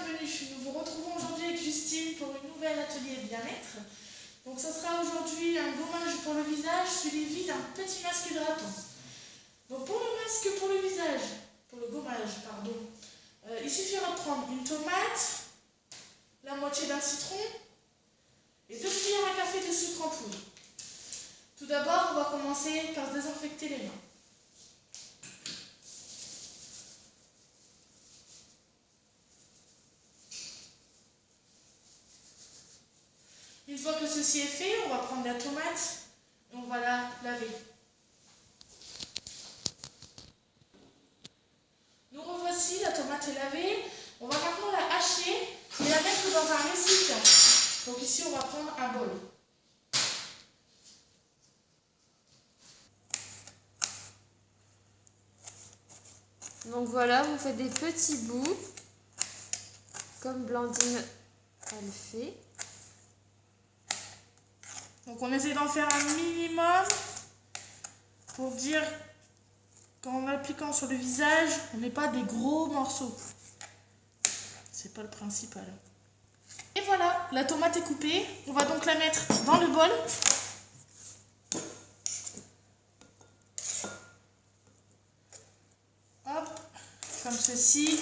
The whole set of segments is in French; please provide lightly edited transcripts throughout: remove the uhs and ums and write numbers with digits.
bienvenue. Nous vous retrouvons aujourd'hui avec Justine pour une nouvelle atelier bien-être. Donc ce sera aujourd'hui un gommage pour le visage suivi d'un petit masque hydratant. Donc pour le masque pour le visage, pour le gommage, pardon, il suffira de prendre une tomate, la moitié d'un citron et 2 cuillères à café de sucre en poudre. Tout d'abord, on va commencer par désinfecter les mains. Une fois que ceci est fait, on va prendre la tomate et on va la laver. Nous revoici, la tomate est lavée. On va maintenant la hacher et la mettre dans un récipient. Donc ici, on va prendre un bol. Donc voilà, vous faites des petits bouts, comme Blandine elle fait. Donc on essaie d'en faire un minimum pour dire qu'en appliquant sur le visage, on n'est pas des gros morceaux. C'est pas le principal. Et voilà, la tomate est coupée. On va donc la mettre dans le bol. Hop, comme ceci.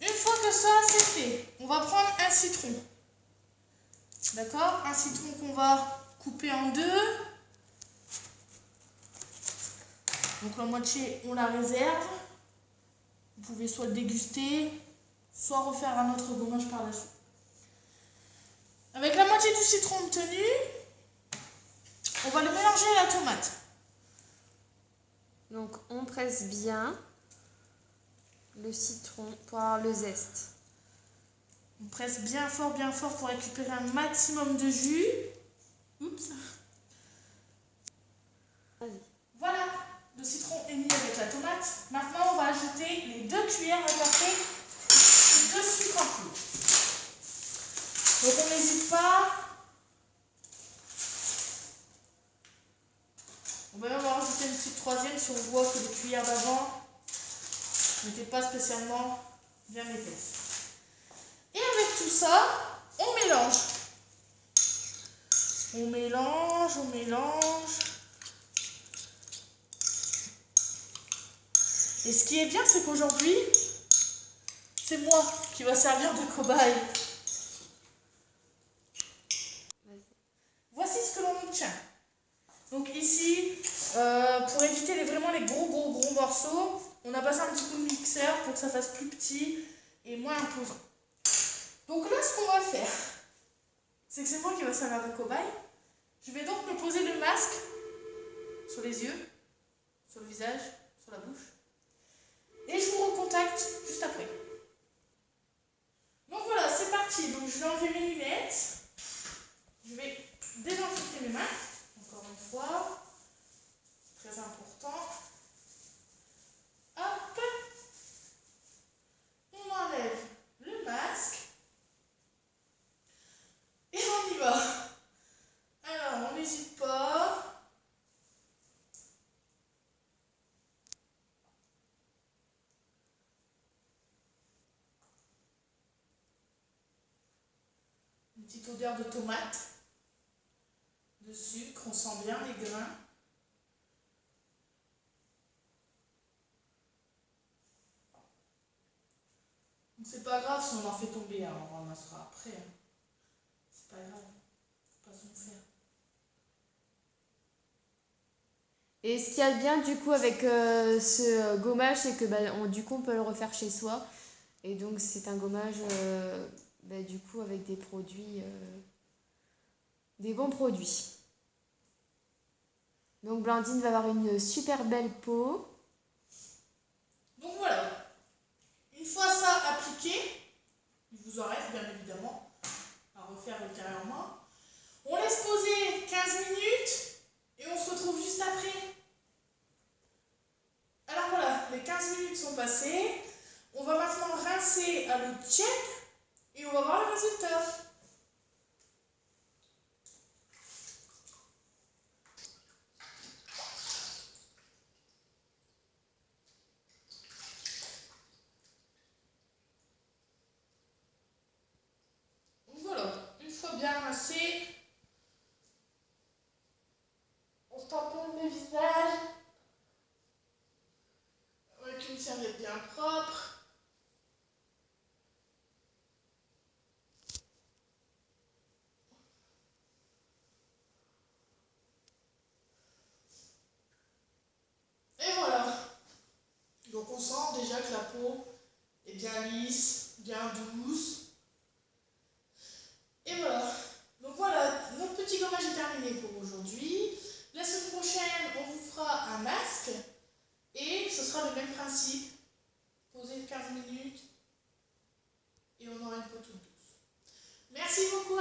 Une fois que ça c'est fait, on va prendre un citron. D'accord? Un citron qu'on va couper en deux. Donc la moitié, on la réserve. Vous pouvez soit le déguster, soit refaire un autre gommage par la suite. Avec la moitié du citron obtenu, on va le mélanger à la tomate. Donc on presse bien le citron pour avoir le zeste. On presse bien fort pour récupérer un maximum de jus. Oups. Vas-y. Voilà, le citron est mis avec la tomate. Maintenant, on va ajouter les 2 cuillères à café de sucre en poudre. Donc on n'hésite pas. On va même en rajouter une petite troisième si on voit que les cuillères d'avant n'étaient pas spécialement bien épaisses. Et avec tout ça, on mélange. On mélange. Et ce qui est bien, c'est qu'aujourd'hui, c'est moi qui va servir de cobaye. Voici ce que l'on obtient. Donc ici, pour éviter vraiment les gros morceaux, on a passé un petit coup de mixeur pour que ça fasse plus petit et moins imposant. Donc là, ce qu'on va faire, c'est que c'est moi qui va servir de cobaye. Je vais donc me poser le masque sur les yeux, sur le visage, sur la bouche. Et je vous recontacte juste après. Donc voilà, c'est parti. Donc je vais enlever mes lunettes. Je vais désinfecter mes mains. Encore une fois. Très important. Hop. On enlève le masque. Et on y va. Alors, on n'hésite pas. Une petite odeur de tomate, de sucre, on sent bien les grains. C'est pas grave si on en fait tomber, hein, on ramassera après. Hein. C'est pas grave, faut pas s'en faire. Et ce qu'il y a de bien du coup avec ce gommage, c'est que du coup on peut le refaire chez soi. Et donc c'est un gommage du coup avec des produits, des bons produits. Donc Blandine va avoir une super belle peau. Donc voilà, une fois ça appliqué, il vous en reste bien évidemment à refaire ultérieurement. On laisse poser 15 minutes et on se retrouve juste après. Alors voilà, les 15 minutes sont passées. On va maintenant rincer à l'eau tiède et on va voir le résultat. masser. On se tamponne le visage avec une serviette bien propre. Et voilà. Donc on sent déjà que la peau est bien lisse, bien douce. Et voilà. Donc voilà, notre petit gommage est terminé pour aujourd'hui.